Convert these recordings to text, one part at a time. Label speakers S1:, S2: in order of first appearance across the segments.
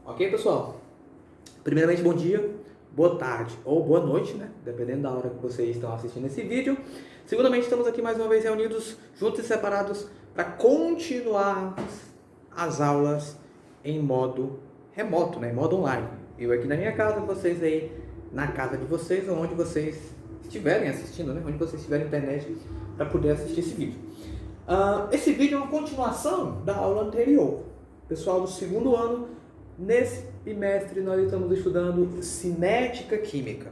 S1: Ok, pessoal? Primeiramente, bom dia, boa tarde ou boa noite, né? Dependendo da hora que vocês estão assistindo esse vídeo. Segundamente, estamos aqui mais uma vez reunidos, juntos e separados, para continuar as aulas em modo remoto, né? Em modo online. Eu aqui na minha casa, vocês aí na casa de vocês, ou onde vocês estiverem assistindo, né? Onde vocês tiverem internet para poder assistir esse vídeo. Esse vídeo é uma continuação da aula anterior. Pessoal do segundo ano, nesse bimestre nós estamos estudando cinética química.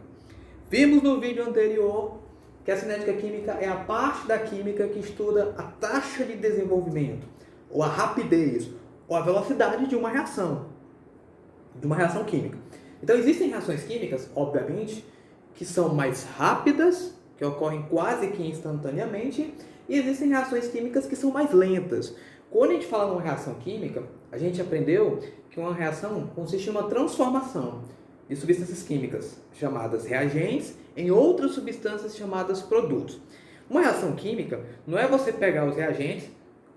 S1: Vimos no vídeo anterior que a cinética química é a parte da química que estuda a taxa de desenvolvimento, ou a rapidez, ou a velocidade de uma reação química. Então existem reações químicas, obviamente, que são mais rápidas, que ocorrem quase que instantaneamente, e existem reações químicas que são mais lentas. Quando a gente fala numa reação química, a gente aprendeu que uma reação consiste em uma transformação de substâncias químicas chamadas reagentes em outras substâncias chamadas produtos. Uma reação química não é você pegar os reagentes,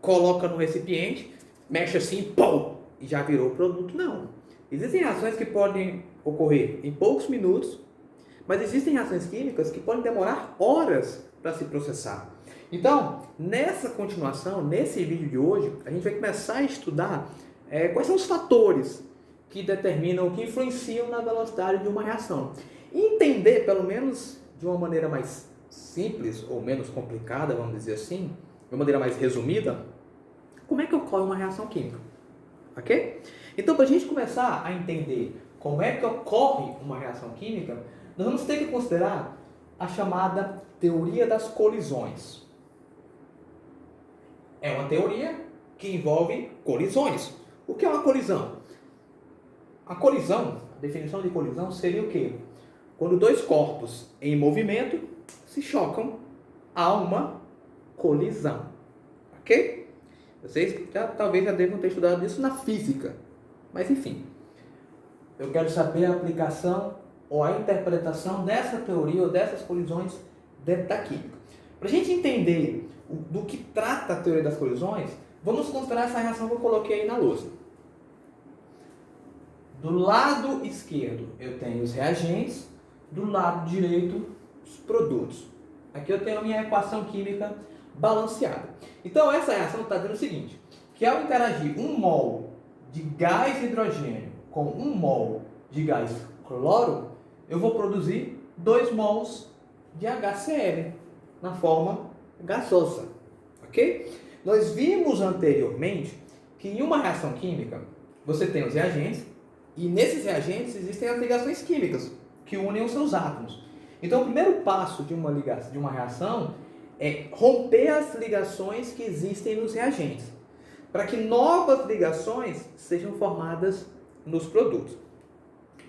S1: coloca no recipiente, mexe assim, pum, e já virou o produto, não. Existem reações que podem ocorrer em poucos minutos, mas existem reações químicas que podem demorar horas para se processar. Então, nessa continuação, nesse vídeo de hoje, a gente vai começar a estudar quais são os fatores que determinam, que influenciam na velocidade de uma reação. E entender, pelo menos de uma maneira mais simples ou menos complicada, vamos dizer assim, de uma maneira mais resumida, como é que ocorre uma reação química. Ok? Então, para a gente começar a entender como é que ocorre uma reação química, nós vamos ter que considerar a chamada teoria das colisões. É uma teoria que envolve colisões. O que é uma colisão? A colisão, a definição de colisão seria o quê? Quando dois corpos em movimento se chocam, há uma colisão. Ok? Vocês talvez já devam ter estudado isso na física. Mas enfim, eu quero saber a aplicação ou a interpretação dessa teoria ou dessas colisões dentro da química. Para a gente entender do que trata a teoria das colisões, vamos considerar essa reação que eu coloquei aí na lousa. Do lado esquerdo eu tenho os reagentes, do lado direito os produtos. Aqui eu tenho a minha equação química balanceada. Então essa reação está dizendo o seguinte, que ao interagir 1 mol de gás hidrogênio com 1 mol de gás cloro, eu vou produzir 2 mols de HCl na forma gasosa, ok? Nós vimos anteriormente que em uma reação química você tem os reagentes e nesses reagentes existem as ligações químicas que unem os seus átomos. Então o primeiro passo de uma reação é romper as ligações que existem nos reagentes, para que novas ligações sejam formadas nos produtos.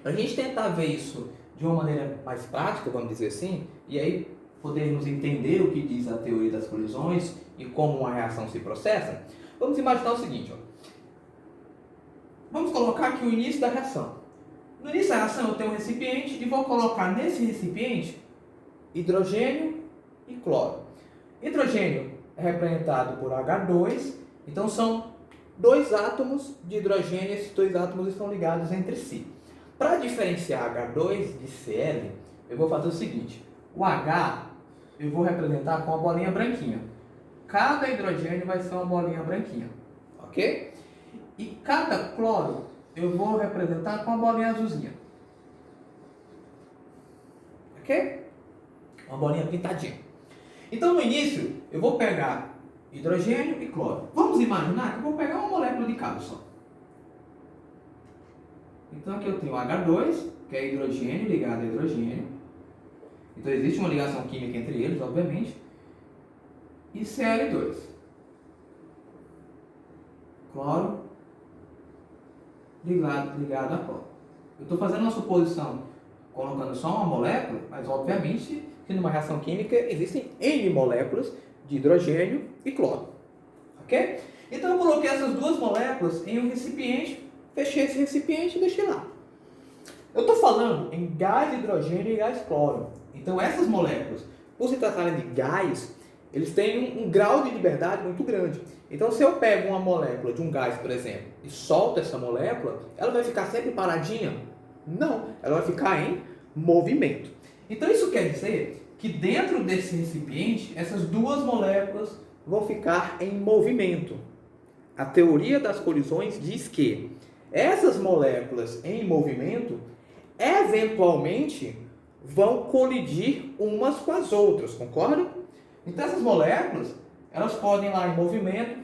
S1: Para a gente tentar ver isso de uma maneira mais prática, vamos dizer assim, e aí podermos entender o que diz a teoria das colisões e como uma reação se processa, vamos imaginar o seguinte, ó. Vamos colocar aqui o início da reação. No início da reação eu tenho um recipiente e vou colocar nesse recipiente hidrogênio e cloro. Hidrogênio é representado por H2, então são 2 átomos de hidrogênio, esses 2 átomos estão ligados entre si. Para diferenciar H2 de Cl, eu vou fazer o seguinte, o H eu vou representar com uma bolinha branquinha. Cada hidrogênio vai ser uma bolinha branquinha, ok? E cada cloro eu vou representar com uma bolinha azulzinha, ok? Uma bolinha pintadinha. Então no início eu vou pegar hidrogênio e cloro. Vamos imaginar que eu vou pegar uma molécula de cada só. Então aqui eu tenho H2, que é hidrogênio ligado a hidrogênio. Então existe uma ligação química entre eles, obviamente. E Cl2. Cloro ligado a cloro. Eu estou fazendo uma suposição colocando só uma molécula, mas obviamente que numa reação química existem N moléculas de hidrogênio e cloro. Ok? Então eu coloquei essas 2 moléculas em um recipiente, fechei esse recipiente e deixei lá. Eu estou falando em gás hidrogênio e gás cloro. Então essas moléculas, por se tratarem de gás, eles têm um grau de liberdade muito grande. Então, se eu pego uma molécula de um gás, por exemplo, e solto essa molécula, ela vai ficar sempre paradinha? Não, ela vai ficar em movimento. Então, isso quer dizer que dentro desse recipiente, essas duas moléculas vão ficar em movimento. A teoria das colisões diz que essas moléculas em movimento, eventualmente, vão colidir umas com as outras, concorda? Então essas moléculas, elas podem lá em movimento,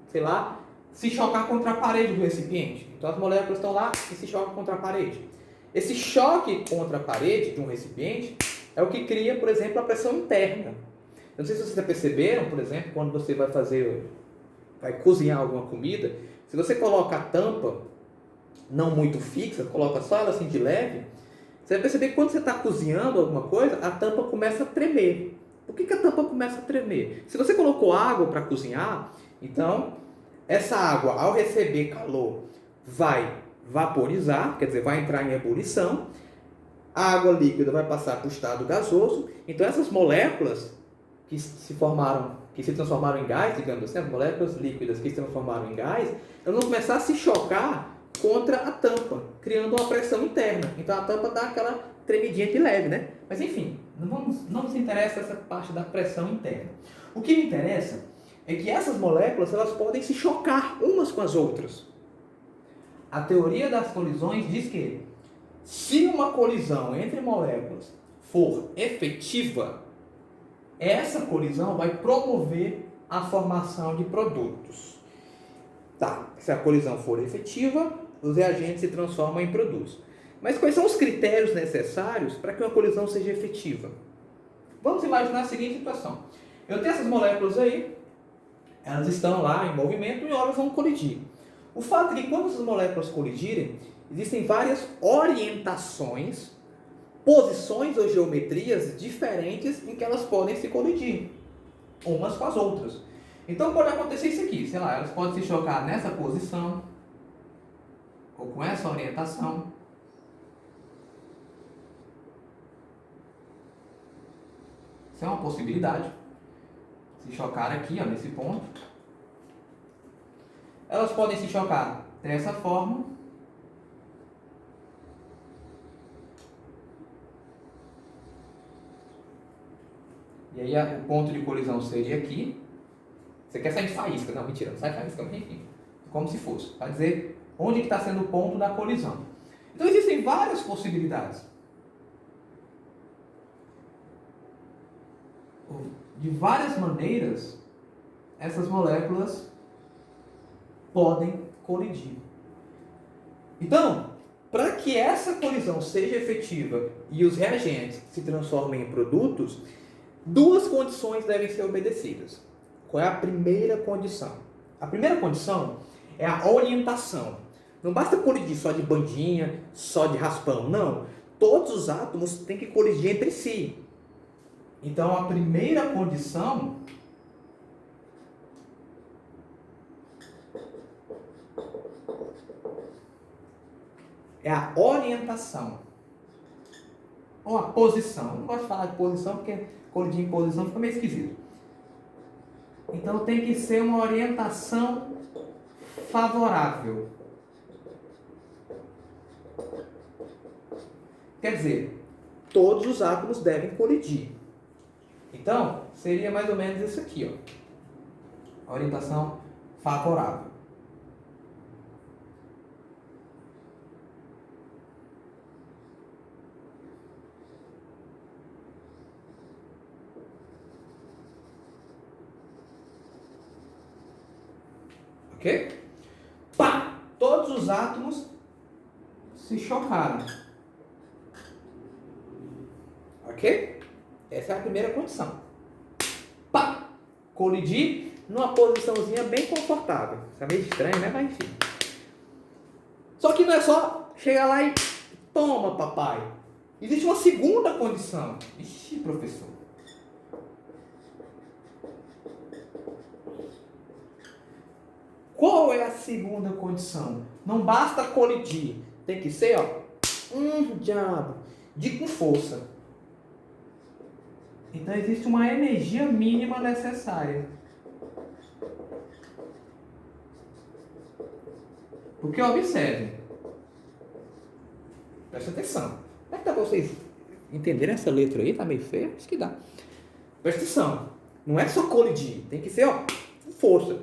S1: sei lá, se chocar contra a parede do recipiente. Então as moléculas estão lá e se chocam contra a parede. Esse choque contra a parede de um recipiente é o que cria, por exemplo, a pressão interna. Eu não sei se vocês já perceberam, por exemplo, quando você vai cozinhar alguma comida, se você coloca a tampa não muito fixa, coloca só ela assim de leve, você vai perceber que quando você está cozinhando alguma coisa, a tampa começa a tremer. Por que a tampa começa a tremer? Se você colocou água para cozinhar, então essa água, ao receber calor, vai vaporizar, quer dizer, vai entrar em ebulição, a água líquida vai passar para o estado gasoso, então essas moléculas que se transformaram em gás, digamos assim, as moléculas líquidas que se transformaram em gás, elas vão começar a se chocar contra a tampa, criando uma pressão interna. Então a tampa dá aquela tremidinha de leve, né? Mas enfim, não nos interessa essa parte da pressão interna. O que me interessa é que essas moléculas elas podem se chocar umas com as outras. A teoria das colisões diz que se uma colisão entre moléculas for efetiva, essa colisão vai promover a formação de produtos. Tá, se a colisão for efetiva, os reagentes se transformam em produtos. Mas quais são os critérios necessários para que uma colisão seja efetiva? Vamos imaginar a seguinte situação. Eu tenho essas moléculas aí, elas estão lá em movimento e elas vão colidir. O fato é que quando essas moléculas colidirem, existem várias orientações, posições ou geometrias diferentes em que elas podem se colidir, umas com as outras. Então pode acontecer isso aqui, sei lá, elas podem se chocar nessa posição, ou com essa orientação. Isso é uma possibilidade. Se chocar aqui, ó, nesse ponto. Elas podem se chocar dessa forma. E aí o ponto de colisão seria aqui. Você quer sair de faísca? Não, mentira, não sai faísca, mas enfim. Como se fosse. Para dizer onde está sendo o ponto da colisão. Então existem várias possibilidades. De várias maneiras, essas moléculas podem colidir. Então, para que essa colisão seja efetiva e os reagentes se transformem em produtos, duas condições devem ser obedecidas. Qual é a primeira condição? A primeira condição é a orientação. Não basta colidir só de bandinha, só de raspão, não. Todos os átomos têm que colidir entre si. Então, a primeira condição é a orientação. Ou a posição. Eu não gosto de falar de posição porque colidir em posição fica meio esquisito. Então, tem que ser uma orientação favorável. Quer dizer, todos os átomos devem colidir. Então, seria mais ou menos isso aqui, ó. A orientação favorável. Ok? Pá! Todos os átomos se chocaram. Ok? Essa é a primeira condição. Pá! Colidir numa posiçãozinha bem confortável. Isso é meio estranho, né? Mas enfim. Só que não é só chegar lá e toma, papai. Existe uma segunda condição. Ixi, professor. Qual é a segunda condição? Não basta colidir. Tem que ser, ó. Diabo. De com força. Então existe uma energia mínima necessária. Porque observe, presta atenção. Dá para vocês entenderem essa letra aí? Tá meio feia? Acho que dá. Presta atenção. Não é só colidir, tem que ser com força.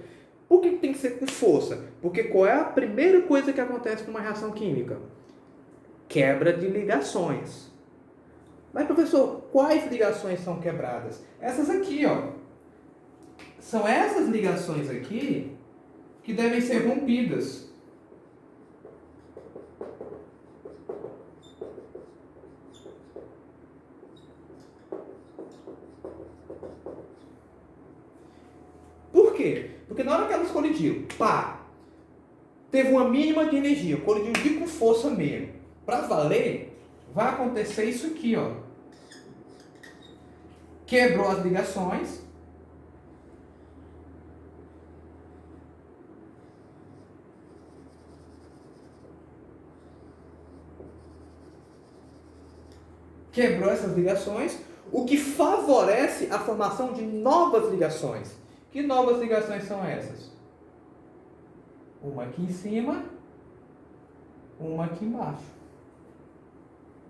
S1: Por que tem que ser com força? Porque qual é a primeira coisa que acontece numa reação química? Quebra de ligações. Mas, professor, quais ligações são quebradas? Essas aqui, ó. São essas ligações aqui que devem ser rompidas. Por quê? Porque na hora que elas colidiram, pá, teve uma mínima de energia, colidiu de com força mesmo. Para valer, vai acontecer isso aqui, ó. Quebrou as ligações. Quebrou essas ligações, o que favorece a formação de novas ligações. Que novas ligações são essas? Uma aqui em cima, uma aqui embaixo.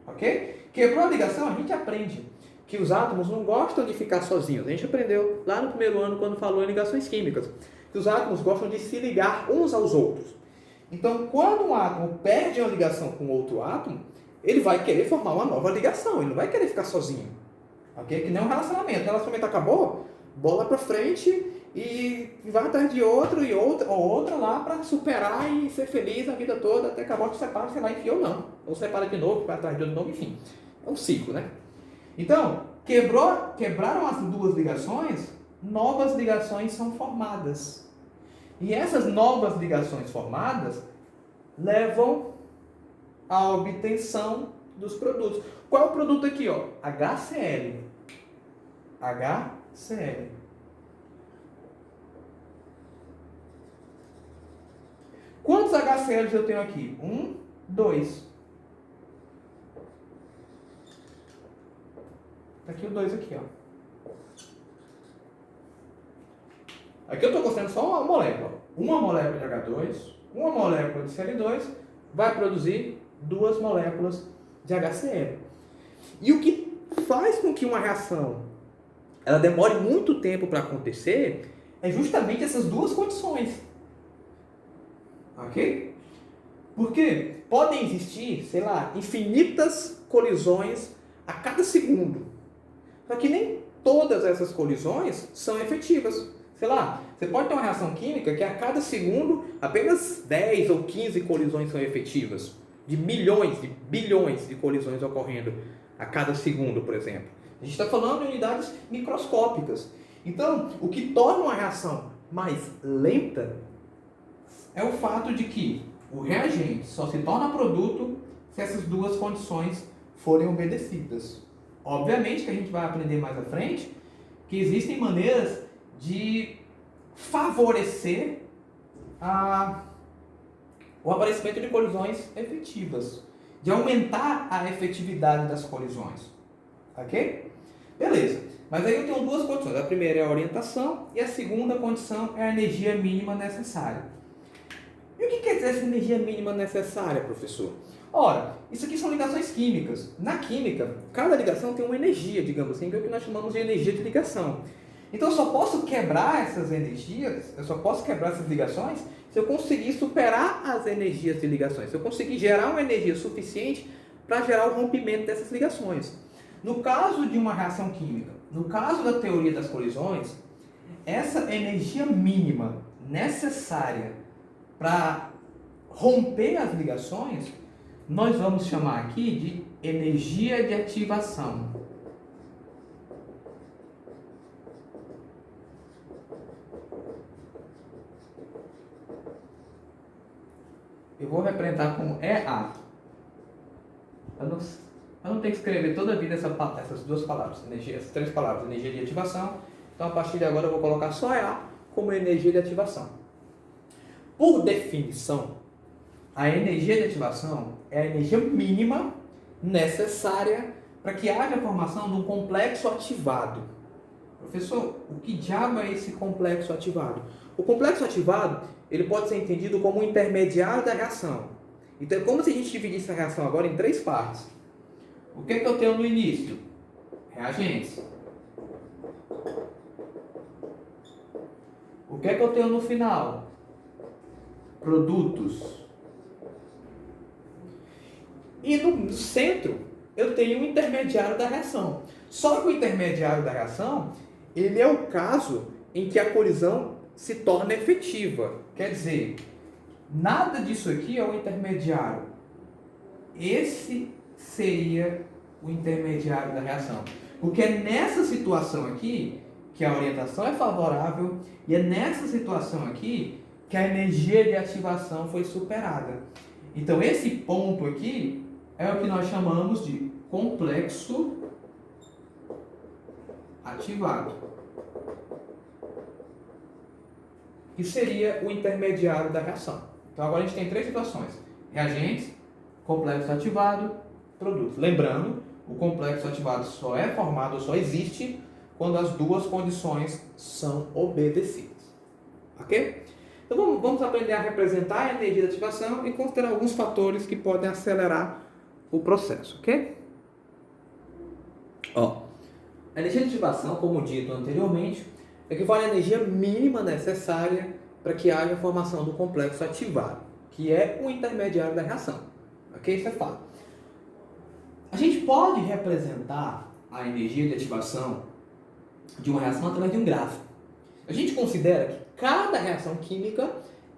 S1: Ok? Quebrou a ligação, a gente aprende que os átomos não gostam de ficar sozinhos. A gente aprendeu lá no primeiro ano, quando falou em ligações químicas, que os átomos gostam de se ligar uns aos outros. Então, quando um átomo perde uma ligação com outro átomo, ele vai querer formar uma nova ligação, ele não vai querer ficar sozinho. Ok? Que nem um relacionamento. O relacionamento acabou, bola pra frente e vai atrás de outro e outra lá para superar e ser feliz a vida toda até que a morte separa, sei lá, enfim, ou não. Ou separa de novo, vai atrás de outro novo, enfim. É um ciclo, né? Então, quebraram as duas ligações, novas ligações são formadas. E essas novas ligações formadas levam à obtenção dos produtos. Qual é o produto aqui, ó? HCl. HCl. Quantos HCl eu tenho aqui? 1, 2. Tá aqui o 2 aqui, ó. Aqui eu estou considerando só uma molécula. Uma molécula de H2, uma molécula de Cl2 vai produzir 2 moléculas de HCl. E o que faz com que uma reação ela demore muito tempo para acontecer é justamente essas duas condições. Ok? Porque podem existir, sei lá, infinitas colisões a cada segundo. Só que nem todas essas colisões são efetivas. Sei lá, você pode ter uma reação química que a cada segundo apenas 10 ou 15 colisões são efetivas. De milhões, de bilhões de colisões ocorrendo a cada segundo, por exemplo. A gente está falando de unidades microscópicas. Então, o que torna uma reação mais lenta é o fato de que o reagente só se torna produto se essas duas condições forem obedecidas. Obviamente que a gente vai aprender mais à frente que existem maneiras de favorecer o aparecimento de colisões efetivas, de aumentar a efetividade das colisões. Ok? Beleza. Mas aí eu tenho duas condições. A primeira é a orientação e a segunda condição é a energia mínima necessária. E o que quer dizer essa energia mínima necessária, professor? Ora, isso aqui são ligações químicas. Na química, cada ligação tem uma energia, digamos assim, que é o que nós chamamos de energia de ligação. Então eu só posso quebrar essas energias, eu só posso quebrar essas ligações se eu conseguir superar as energias de ligações, se eu conseguir gerar uma energia suficiente para gerar o rompimento dessas ligações. No caso de uma reação química, no caso da teoria das colisões, essa energia mínima necessária para romper as ligações, nós vamos chamar aqui de energia de ativação. Eu vou representar como EA. Eu não tenho que escrever toda a vida essas duas palavras, essas três palavras, energia de ativação. Então, a partir de agora, eu vou colocar só EA como energia de ativação. Por definição, a energia de ativação é a energia mínima necessária para que haja a formação de um complexo ativado. Professor, o que diabo é esse complexo ativado? O complexo ativado, ele pode ser entendido como um intermediário da reação. Então é como se a gente dividisse a reação agora em 3 partes. O que é que eu tenho no início? Reagentes. O que é que eu tenho no final? Produtos. E no centro, eu tenho o intermediário da reação. Só que o intermediário da reação, ele é o caso em que a colisão se torna efetiva. Quer dizer, nada disso aqui é o intermediário. Esse seria o intermediário da reação. Porque é nessa situação aqui que a orientação é favorável e é nessa situação aqui que a energia de ativação foi superada. Então esse ponto aqui é o que nós chamamos de complexo ativado, que seria o intermediário da reação. Então agora a gente tem 3 situações: reagentes, complexo ativado, produtos. Lembrando, o complexo ativado só é formado, só existe quando as 2 condições são obedecidas. Ok? Então vamos aprender a representar a energia de ativação e considerar alguns fatores que podem acelerar o processo, ok? A energia de ativação, como dito anteriormente, equivale à energia mínima necessária para que haja a formação do complexo ativado, que é o intermediário da reação. Ok? Isso é fato. A gente pode representar a energia de ativação de uma reação através de um gráfico. A gente considera que cada reação química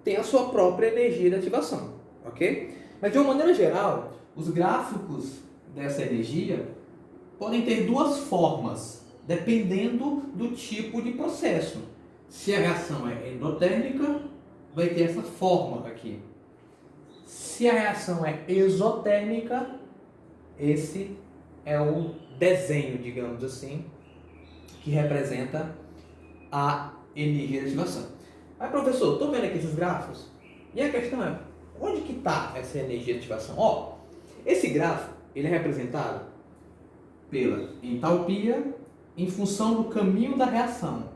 S1: tem a sua própria energia de ativação, ok? Mas de uma maneira geral, os gráficos dessa energia podem ter 2 formas, dependendo do tipo de processo. Se a reação é endotérmica, vai ter essa forma aqui. Se a reação é exotérmica, esse é o desenho, digamos assim, que representa a energia de ativação. Mas, professor, estou vendo aqui esses gráficos, e a questão é, onde que está essa energia de ativação? Esse gráfico, ele é representado pela entalpia em função do caminho da reação.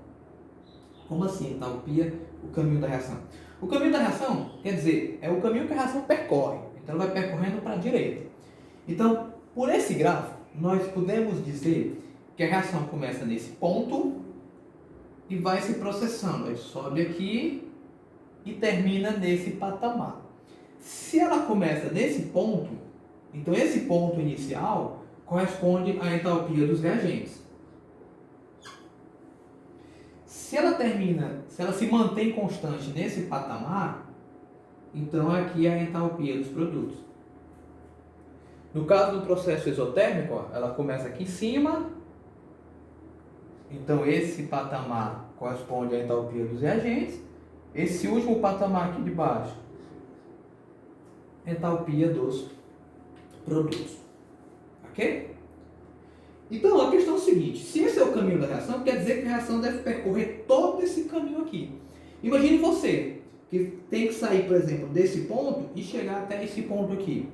S1: Como assim, entalpia, o caminho da reação? O caminho da reação, quer dizer, é o caminho que a reação percorre. Então, ela vai percorrendo para a direita. Então, por esse gráfico, nós podemos dizer que a reação começa nesse ponto e vai se processando. Aí sobe aqui e termina nesse patamar. Se ela começa nesse ponto, então esse ponto inicial corresponde à entalpia dos reagentes. Se ela se mantém constante nesse patamar, então aqui é a entalpia dos produtos. No caso do processo exotérmico, ela começa aqui em cima, então esse patamar corresponde à entalpia dos reagentes, esse último patamar aqui de baixo, entalpia dos produtos. Ok? Então a questão é o seguinte: se esse é o caminho da reação, quer dizer que a reação deve percorrer todo esse caminho aqui. Imagine você que tem que sair, por exemplo, desse ponto e chegar até esse ponto aqui.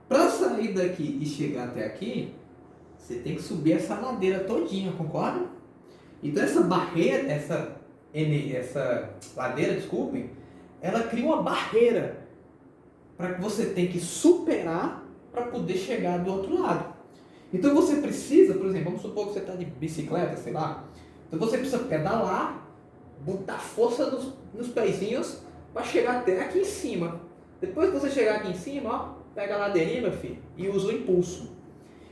S1: Para sair daqui e chegar até aqui, você tem que subir essa ladeira todinha, concorda? Então essa barreira, essa ladeira, desculpem, ela cria uma barreira para que você tenha que superar para poder chegar do outro lado. Então você precisa, por exemplo, vamos supor que você está de bicicleta, sei lá. Então você precisa pedalar, botar força nos pezinhos para chegar até aqui em cima. Depois que você chegar aqui em cima, pega a ladeirinha, meu filho, e usa o impulso.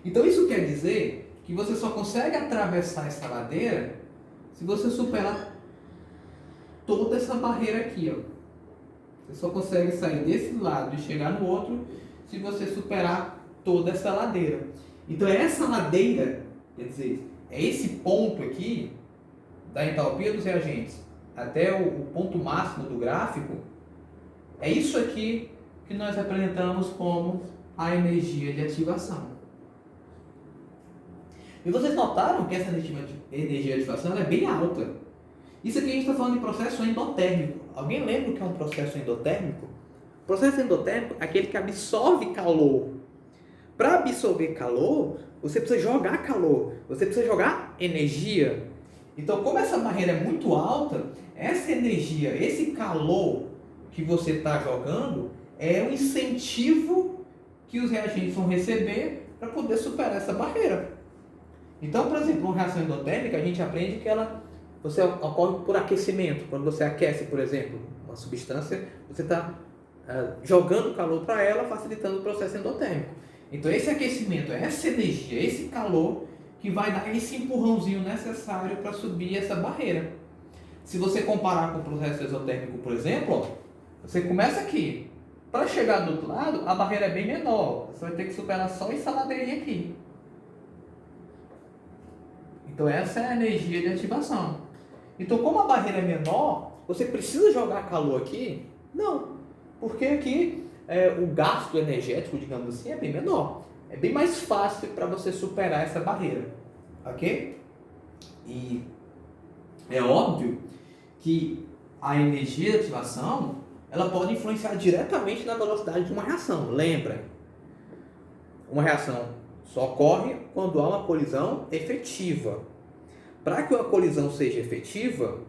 S1: Então isso quer dizer que você só consegue atravessar essa ladeira se você superar toda essa barreira aqui, ó. Você só consegue sair desse lado e chegar no outro se você superar toda essa ladeira. Então essa ladeira, quer dizer, é esse ponto aqui da entalpia dos reagentes até o ponto máximo do gráfico, é isso aqui que nós representamos como a energia de ativação. E vocês notaram que essa energia de ativação é bem alta. Isso aqui a gente está falando de processo endotérmico. Alguém lembra o que é um processo endotérmico? O processo endotérmico é aquele que absorve calor. para absorver calor, você precisa jogar calor, você precisa jogar energia. Então, como essa barreira é muito alta, essa energia, esse calor que você está jogando é um incentivo que os reagentes vão receber para poder superar essa barreira. Então, por exemplo, uma reação endotérmica, a gente aprende que você ocorre por aquecimento. Quando você aquece, por exemplo, uma substância, você está jogando calor para ela, facilitando o processo endotérmico. Então, esse aquecimento, essa energia, esse calor que vai dar esse empurrãozinho necessário para subir essa barreira. Se você comparar com o processo exotérmico, por exemplo, ó, você começa aqui. Para chegar do outro lado, a barreira é bem menor. Você vai ter que superar só essa ladeirinha aqui. Então essa é a energia de ativação. Então como a barreira é menor, você precisa jogar calor aqui? Não. Porque aqui o gasto energético, digamos assim, é bem menor. É bem mais fácil para você superar essa barreira. Ok? E é óbvio que a energia de ativação ela pode influenciar diretamente na velocidade de uma reação. Lembra? Uma reação só ocorre quando há uma colisão efetiva. Para que uma colisão seja efetiva,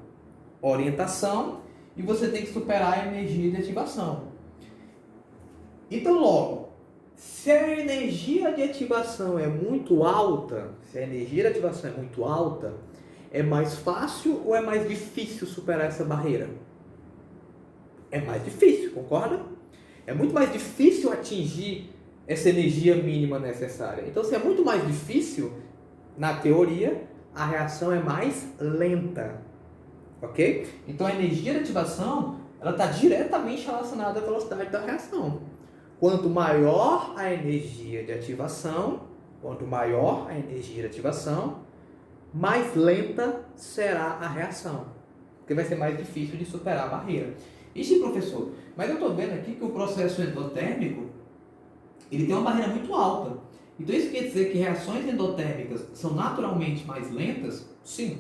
S1: orientação e você tem que superar a energia de ativação. Então, logo, se a energia de ativação é muito alta, é mais fácil ou é mais difícil superar essa barreira? É mais difícil, concorda? É muito mais difícil atingir essa energia mínima necessária. Então, se é muito mais difícil, na teoria, a reação é mais lenta. Ok? Então, a energia de ativação está diretamente relacionada à velocidade da reação. Quanto maior a energia de ativação, mais lenta será a reação. Porque vai ser mais difícil de superar a barreira. Ixi, professor, mas eu estou vendo aqui que o processo endotérmico ele tem uma barreira muito alta. Então isso quer dizer que reações endotérmicas são naturalmente mais lentas? Sim.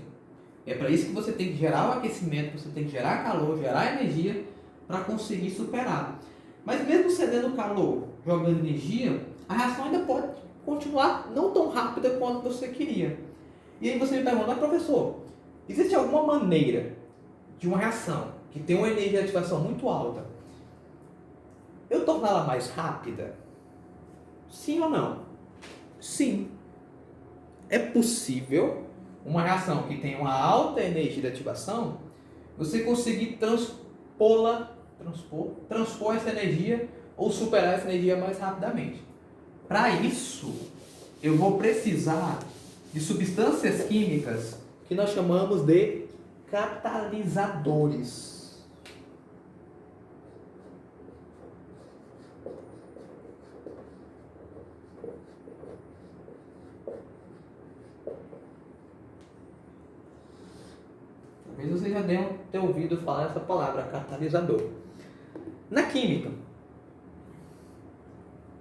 S1: É para isso que você tem que gerar o aquecimento, você tem que gerar calor, gerar energia para conseguir superar. Mas mesmo cedendo calor, jogando energia, a reação ainda pode continuar não tão rápida quanto você queria. E aí você me pergunta, professor, existe alguma maneira de uma reação que tem uma energia de ativação muito alta, eu torná-la mais rápida? Sim ou não? Sim. É possível uma reação que tem uma alta energia de ativação, você conseguir transpor essa energia ou superar essa energia mais rapidamente. Para isso, eu vou precisar de substâncias químicas que nós chamamos de catalisadores. Talvez você já tenha ouvido falar essa palavra, catalisador. Na química,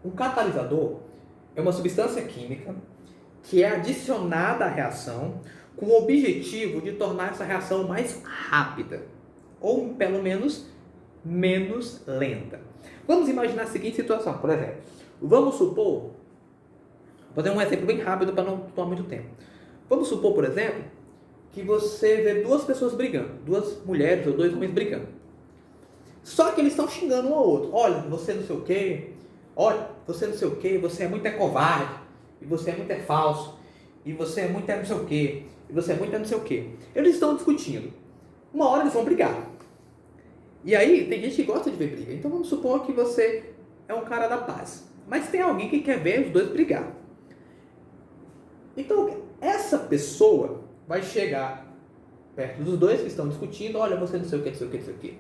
S1: um catalisador é uma substância química que é adicionada à reação com o objetivo de tornar essa reação mais rápida, ou pelo menos menos lenta. Vamos imaginar a seguinte situação, por exemplo. Vamos supor, vou fazer um exemplo bem rápido para não tomar muito tempo. Vamos supor, por exemplo, que você vê duas pessoas brigando, duas mulheres ou dois homens brigando. Só que eles estão xingando um ao outro. Olha, você não sei o quê. Olha, você não sei o quê. Você é muito covarde. E você é muito falso. E você é muito não sei o quê. E você é muito não sei o quê. Eles estão discutindo. Uma hora eles vão brigar. E aí, tem gente que gosta de ver briga. Então vamos supor que você é um cara da paz. Mas tem alguém que quer ver os dois brigar. Então, essa pessoa vai chegar perto dos dois que estão discutindo. Olha, você não sei o quê, não sei o quê, não sei o quê.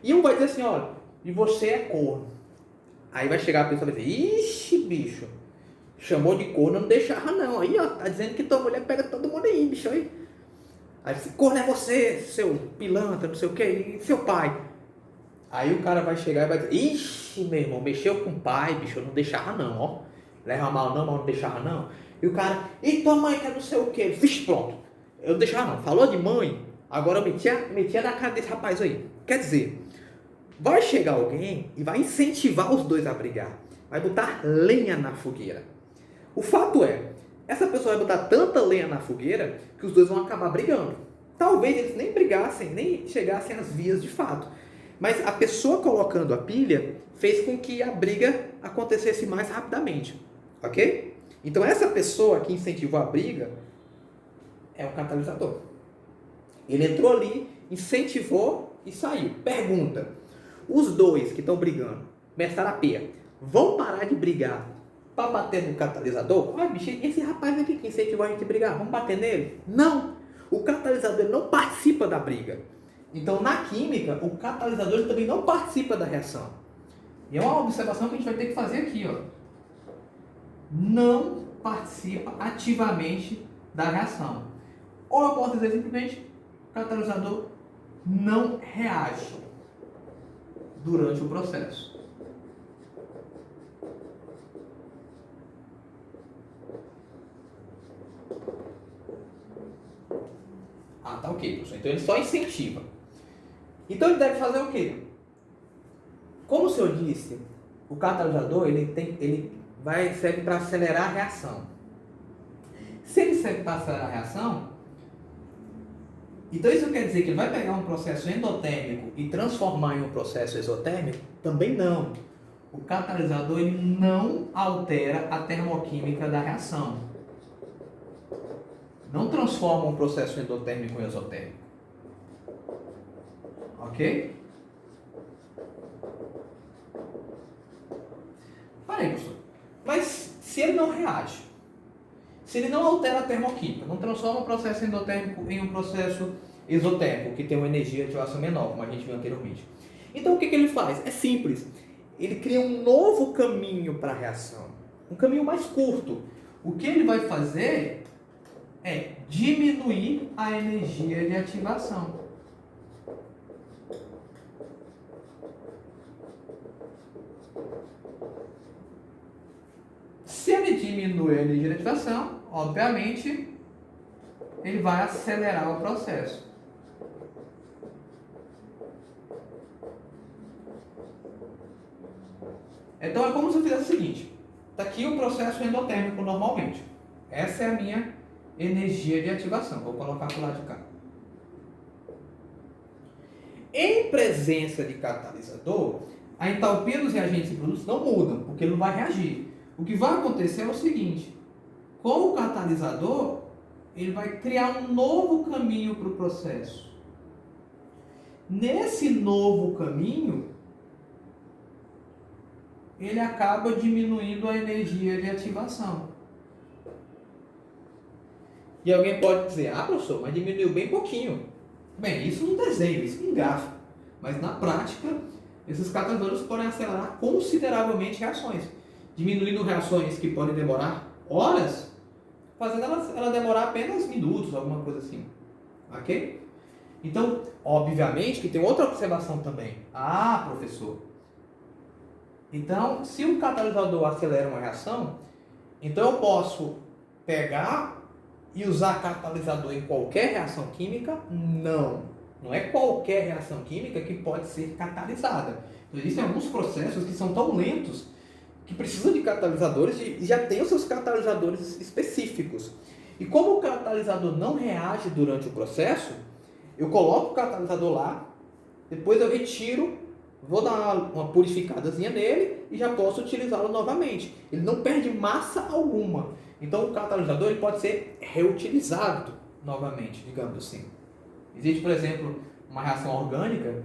S1: E um vai dizer assim, olha, e você é corno. Aí vai chegar a pessoa e vai dizer, ixi, bicho, chamou de corno, não deixava não. Aí, ó, tá dizendo que tua mulher pega todo mundo aí, bicho, aí. Aí você, corno é você, seu pilantra, não sei o que, e seu pai. Aí o cara vai chegar e vai dizer, ixi, meu irmão, mexeu com o pai, bicho, eu não deixava não, ó. Leva mal não, mas não deixava não. E o cara, e tua mãe que é não sei o que, vixe, pronto. Eu não deixava não, falou de mãe, agora eu metia na cara desse rapaz aí. Quer dizer, vai chegar alguém e vai incentivar os dois a brigar. vai botar lenha na fogueira. O fato é, essa pessoa vai botar tanta lenha na fogueira que os dois vão acabar brigando. Talvez eles nem brigassem, nem chegassem às vias de fato. Mas a pessoa colocando a pilha fez com que a briga acontecesse mais rapidamente. Ok? Então essa pessoa que incentivou a briga é um catalisador. Ele entrou ali, incentivou e saiu. Pergunta: os dois que estão brigando, começaram a pia, vão parar de brigar para bater no catalisador? Olha, bicho, esse rapaz aqui que incentivou a gente a brigar, vamos bater nele? Não! O catalisador não participa da briga. Então, na química, o catalisador também não participa da reação. E é uma observação que a gente vai ter que fazer aqui, ó. Não participa ativamente da reação. Ou eu posso dizer simplesmente, o catalisador não reage durante o processo. Ah, tá ok, professor. Então ele só incentiva. Então ele deve fazer o quê? Como o senhor disse, o catalisador ele serve para acelerar a reação. Se ele serve para acelerar a reação, então isso quer dizer que ele vai pegar um processo endotérmico e transformar em um processo exotérmico? Também não. O catalisador ele não altera a termoquímica da reação. Não transforma um processo endotérmico em exotérmico. Ok? Peraí, professor. Mas se ele não reage, se ele não altera a termoquímica, não transforma o processo endotérmico em um processo exotérmico, que tem uma energia de ativação menor, como a gente viu anteriormente. Então o que ele faz? É simples. Ele cria um novo caminho para a reação. Um caminho mais curto. O que ele vai fazer é diminuir a energia de ativação. Se ele diminui a energia de ativação, obviamente, ele vai acelerar o processo. Então é como se eu fizesse o seguinte. Está aqui o processo endotérmico normalmente. Essa é a minha energia de ativação. Vou colocar para o lado de cá. Em presença de catalisador, a entalpia dos reagentes e produtos não mudam, porque ele não vai reagir. O que vai acontecer é o seguinte: com o catalisador, ele vai criar um novo caminho para o processo. Nesse novo caminho, ele acaba diminuindo a energia de ativação. E alguém pode dizer: ah, professor, mas diminuiu bem pouquinho. Bem, isso no desenho, isso em gráfico. Mas na prática, esses catalisadores podem acelerar consideravelmente reações. Diminuindo reações que podem demorar horas, fazendo ela demorar apenas minutos, alguma coisa assim. Ok? Então, obviamente que tem outra observação também. Ah, professor. Então, se o catalisador acelera uma reação, então eu posso pegar e usar catalisador em qualquer reação química? Não. Não é qualquer reação química que pode ser catalisada. Então, existem alguns processos que são tão lentos que precisam de catalisadores e já tem os seus catalisadores específicos. E como o catalisador não reage durante o processo, eu coloco o catalisador lá, depois eu retiro, vou dar uma purificadazinha nele e já posso utilizá-lo novamente. Ele não perde massa alguma. Então o catalisador ele pode ser reutilizado novamente, digamos assim. Existe, por exemplo, uma reação orgânica,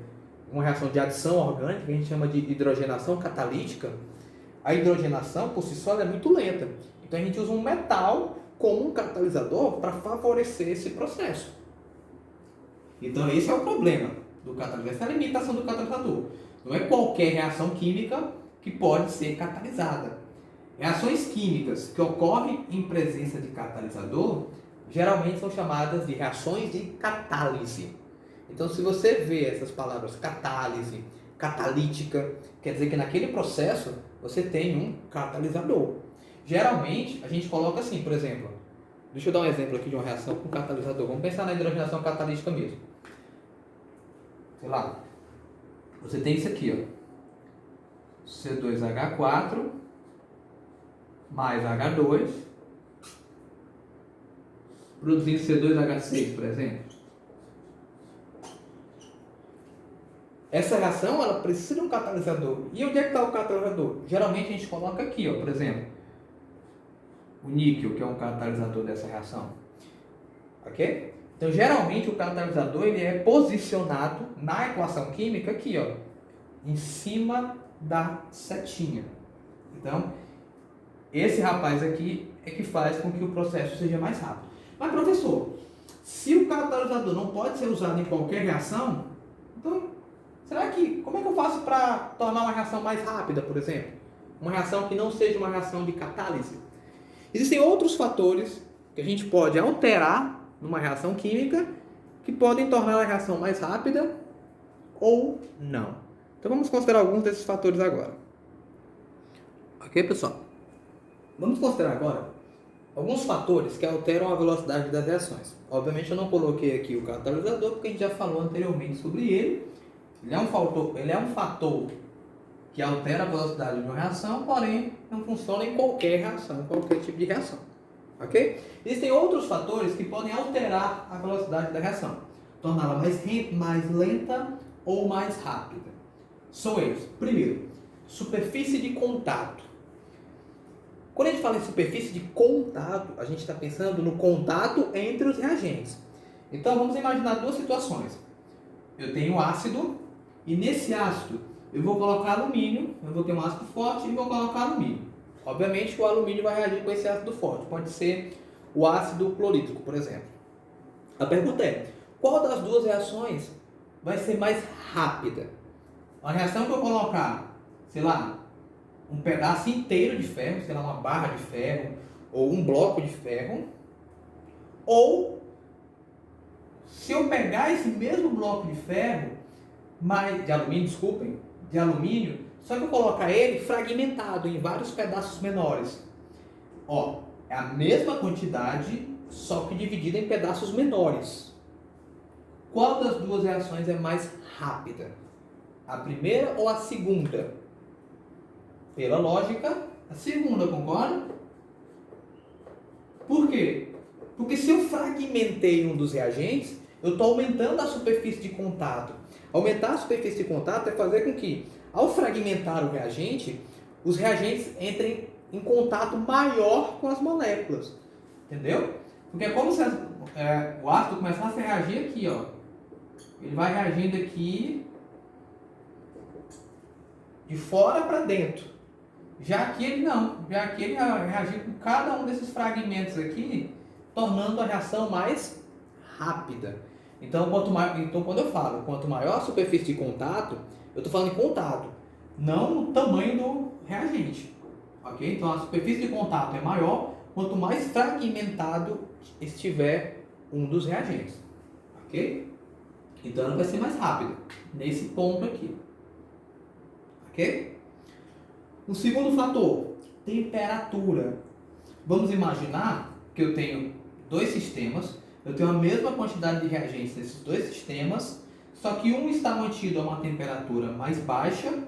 S1: uma reação de adição orgânica, que a gente chama de hidrogenação catalítica. A hidrogenação, por si só, é muito lenta. Então a gente usa um metal como um catalisador para favorecer esse processo. Então esse é o problema do catalisador, essa é a limitação do catalisador. Não é qualquer reação química que pode ser catalisada. Reações químicas que ocorrem em presença de catalisador geralmente são chamadas de reações de catálise. Então, se você vê essas palavras catálise, catalítica, quer dizer que naquele processo você tem um catalisador. Geralmente, a gente coloca assim, por exemplo, deixa eu dar um exemplo aqui de uma reação com catalisador. Vamos pensar na hidrogenação catalítica mesmo. Sei lá, você tem isso aqui, ó. C2H4 mais H2, produzindo C2H6, por exemplo. Essa reação, ela precisa de um catalisador. E onde é que está o catalisador? Geralmente a gente coloca aqui, ó, por exemplo, o níquel, que é um catalisador dessa reação. Ok? Então, geralmente o catalisador ele é posicionado na equação química aqui, ó, em cima da setinha. Então, esse rapaz aqui é que faz com que o processo seja mais rápido. Mas, professor, se o catalisador não pode ser usado em qualquer reação, então, como é que eu faço para tornar uma reação mais rápida, por exemplo? Uma reação que não seja uma reação de catálise. Existem outros fatores que a gente pode alterar numa reação química que podem tornar a reação mais rápida ou não. Então vamos considerar alguns desses fatores agora. Ok, pessoal? Vamos considerar agora alguns fatores que alteram a velocidade das reações. Obviamente eu não coloquei aqui o catalisador porque a gente já falou anteriormente sobre ele. Ele é um fator que altera a velocidade de uma reação, porém não funciona em qualquer reação, qualquer tipo de reação. Ok? Existem outros fatores que podem alterar a velocidade da reação, torná-la mais lenta ou mais rápida. São eles. Primeiro, superfície de contato. Quando a gente fala em superfície de contato, a gente está pensando no contato entre os reagentes. Então vamos imaginar duas situações. Eu tenho ácido e nesse ácido eu vou colocar alumínio, eu vou ter um ácido forte e vou colocar alumínio. Obviamente que o alumínio vai reagir com esse ácido forte, pode ser o ácido clorídrico, por exemplo. A pergunta é, qual das duas reações vai ser mais rápida? A reação que eu colocar, sei lá, um pedaço inteiro de ferro, sei lá, uma barra de ferro, ou um bloco de ferro, ou se eu pegar esse mesmo bloco de ferro, de alumínio, só que eu colocar ele fragmentado em vários pedaços menores. Ó, é a mesma quantidade, só que dividida em pedaços menores. Qual das duas reações é mais rápida? A primeira ou a segunda? Pela lógica, a segunda, concorda? Por quê? Porque se eu fragmentei um dos reagentes, eu estou aumentando a superfície de contato. Aumentar a superfície de contato é fazer com que, ao fragmentar o reagente, os reagentes entrem em contato maior com as moléculas. Entendeu? Porque é como se o ácido começasse a reagir aqui, ó. Ele vai reagindo aqui de fora para dentro. Já aqui ele não. Já aqui ele vai reagir com cada um desses fragmentos aqui, tornando a reação mais rápida. Então, quando eu falo quanto maior a superfície de contato, eu estou falando em contato, não no tamanho do reagente. Ok? Então, a superfície de contato é maior quanto mais fragmentado estiver um dos reagentes. Ok? Então, ela vai ser mais rápida nesse ponto aqui. Ok? O segundo fator, temperatura. Vamos imaginar que eu tenho dois sistemas. Eu tenho a mesma quantidade de reagentes nesses dois sistemas, só que um está mantido a uma temperatura mais baixa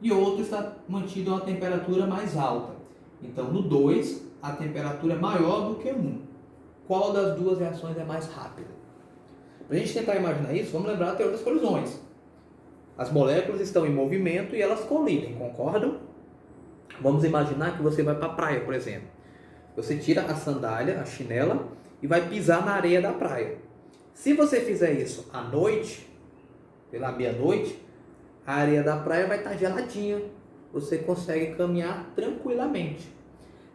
S1: e o outro está mantido a uma temperatura mais alta. Então, no 2, a temperatura é maior do que 1. Qual das duas reações é mais rápida? Para a gente tentar imaginar isso, vamos lembrar da teoria das colisões. As moléculas estão em movimento e elas colidem, concordam? Vamos imaginar que você vai para a praia, por exemplo. Você tira a sandália, a chinela, e vai pisar na areia da praia. Se você fizer isso à noite, pela meia-noite, a areia da praia vai estar geladinha. Você consegue caminhar tranquilamente.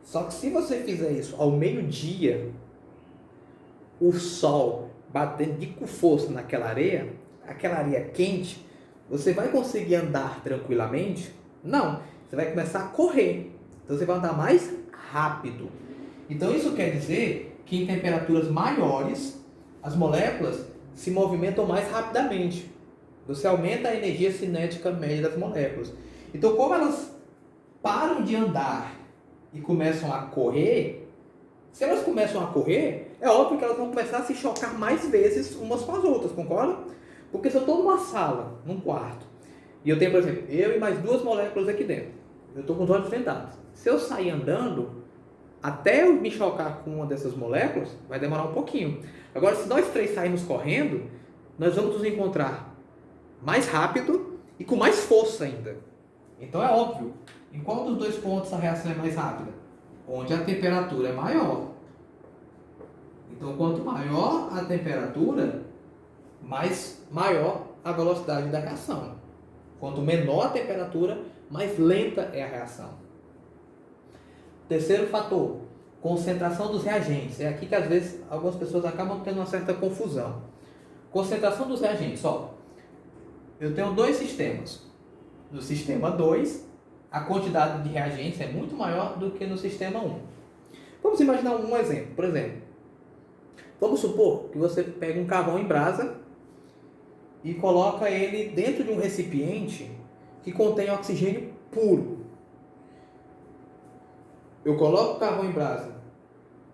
S1: Só que se você fizer isso ao meio-dia, o sol batendo com força naquela areia, aquela areia quente, você vai conseguir andar tranquilamente? Não. Você vai começar a correr. Então você vai andar mais rápido. Então isso quer dizer que em temperaturas maiores, as moléculas se movimentam mais rapidamente. Você aumenta a energia cinética média das moléculas. Então, como elas param de andar e começam a correr, se elas começam a correr, é óbvio que elas vão começar a se chocar mais vezes umas com as outras, concorda? Porque se eu estou numa sala, num quarto, e eu tenho, por exemplo, eu e mais duas moléculas aqui dentro, eu estou com os olhos vendados. Se eu sair andando, até eu me chocar com uma dessas moléculas, vai demorar um pouquinho. Agora, se nós três sairmos correndo, nós vamos nos encontrar mais rápido e com mais força ainda. Então é óbvio, em qual dos dois pontos a reação é mais rápida? Onde a temperatura é maior. Então, quanto maior a temperatura, maior a velocidade da reação. Quanto menor a temperatura, mais lenta é a reação. Terceiro fator, concentração dos reagentes. É aqui que às vezes algumas pessoas acabam tendo uma certa confusão. Concentração dos reagentes. Ó, eu tenho dois sistemas. No sistema 2, a quantidade de reagentes é muito maior do que no sistema 1. Vamos imaginar um exemplo. Por exemplo, vamos supor que você pega um carvão em brasa e coloca ele dentro de um recipiente que contém oxigênio puro. Eu coloco o carvão em brasa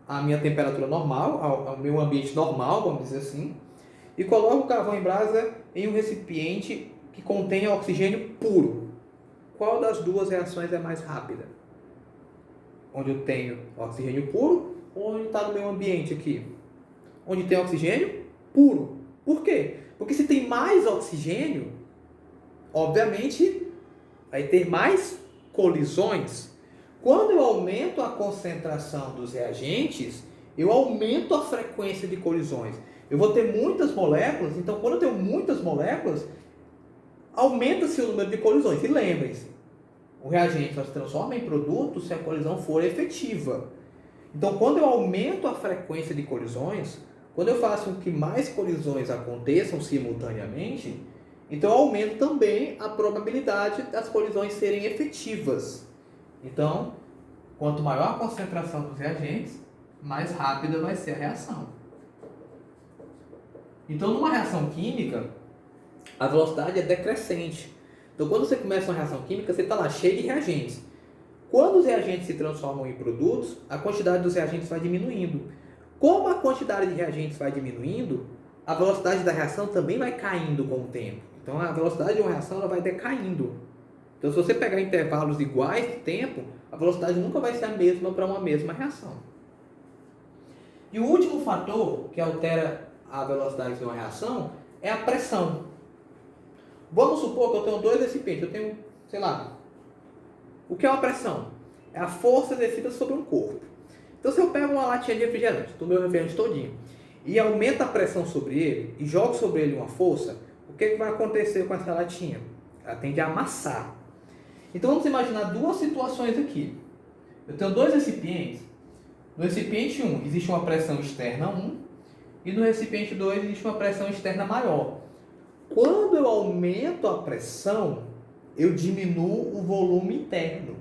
S1: à minha temperatura normal, ao meu ambiente normal, vamos dizer assim, e coloco o carvão em brasa em um recipiente que contém oxigênio puro. Qual das duas reações é mais rápida? Onde eu tenho oxigênio puro ou onde está no meu ambiente aqui? Onde tem oxigênio puro. Por quê? Porque se tem mais oxigênio, obviamente vai ter mais colisões. Quando eu aumento a concentração dos reagentes, eu aumento a frequência de colisões. Eu vou ter muitas moléculas, então quando eu tenho muitas moléculas, aumenta-se o número de colisões. E lembrem-se, o reagente só se transforma em produto se a colisão for efetiva. Então, quando eu aumento a frequência de colisões, quando eu faço com que mais colisões aconteçam simultaneamente, então eu aumento também a probabilidade das colisões serem efetivas. Então, quanto maior a concentração dos reagentes, mais rápida vai ser a reação. Então, numa reação química, a velocidade é decrescente. Então, quando você começa uma reação química, você está lá cheio de reagentes. Quando os reagentes se transformam em produtos, a quantidade dos reagentes vai diminuindo. Como a quantidade de reagentes vai diminuindo, a velocidade da reação também vai caindo com o tempo. Então, a velocidade de uma reação ela vai decaindo. Então, se você pegar intervalos iguais de tempo, a velocidade nunca vai ser a mesma para uma mesma reação. E o último fator que altera a velocidade de uma reação é a pressão. Vamos supor que eu tenho dois recipientes. Eu tenho, sei lá, o que é uma pressão? É a força exercida sobre um corpo. Então, se eu pego uma latinha de refrigerante, do meu refrigerante todinho, e aumento a pressão sobre ele, e jogo sobre ele uma força, o que vai acontecer com essa latinha? Ela tende a amassar. Então, vamos imaginar duas situações aqui. Eu tenho dois recipientes. No recipiente 1 existe uma pressão externa 1, e no recipiente 2 existe uma pressão externa maior. Quando eu aumento a pressão, eu diminuo o volume interno.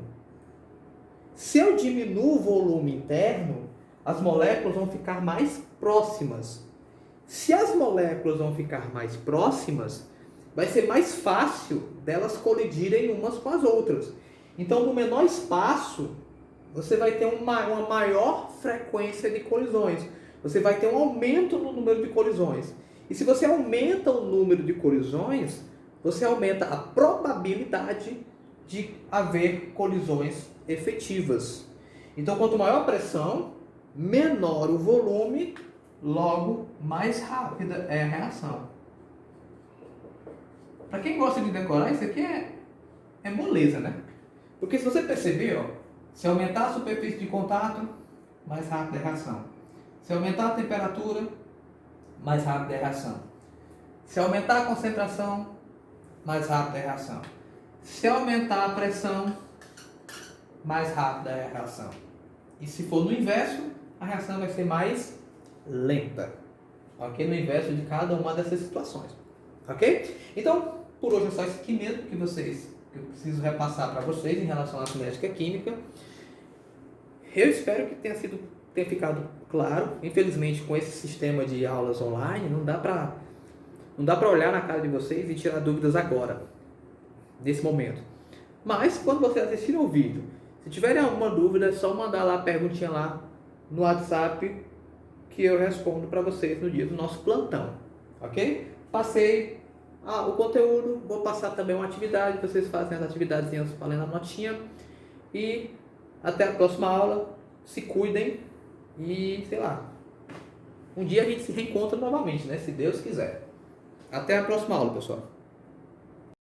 S1: Se eu diminuo o volume interno, as moléculas vão ficar mais próximas. Se as moléculas vão ficar mais próximas, vai ser mais fácil delas colidirem umas com as outras. Então, no menor espaço, você vai ter uma maior frequência de colisões. Você vai ter um aumento no número de colisões. E se você aumenta o número de colisões, você aumenta a probabilidade de haver colisões efetivas. Então, quanto maior a pressão, menor o volume, logo mais rápida é a reação. Para quem gosta de decorar, isso aqui é moleza, né? Porque se você perceber, ó, se aumentar a superfície de contato, mais rápida é a reação. Se aumentar a temperatura, mais rápida é a reação. Se aumentar a concentração, mais rápida é a reação. Se aumentar a pressão, mais rápida é a reação. E se for no inverso, a reação vai ser mais lenta. Ok? No inverso de cada uma dessas situações. Ok? Então, por hoje é só isso aqui mesmo que eu preciso repassar para vocês em relação à cinética química. Eu espero que tenha ficado claro. Infelizmente, com esse sistema de aulas online, não dá para olhar na cara de vocês e tirar dúvidas agora, nesse momento. Mas, quando vocês assistirem o vídeo, se tiverem alguma dúvida, é só mandar lá a perguntinha lá no WhatsApp que eu respondo para vocês no dia do nosso plantão. Ok? Passei o conteúdo, vou passar também uma atividade, vocês fazem as atividadezinhas valendo a notinha. E até a próxima aula, se cuidem e, sei lá, um dia a gente se reencontra novamente, né? Se Deus quiser. Até a próxima aula, pessoal.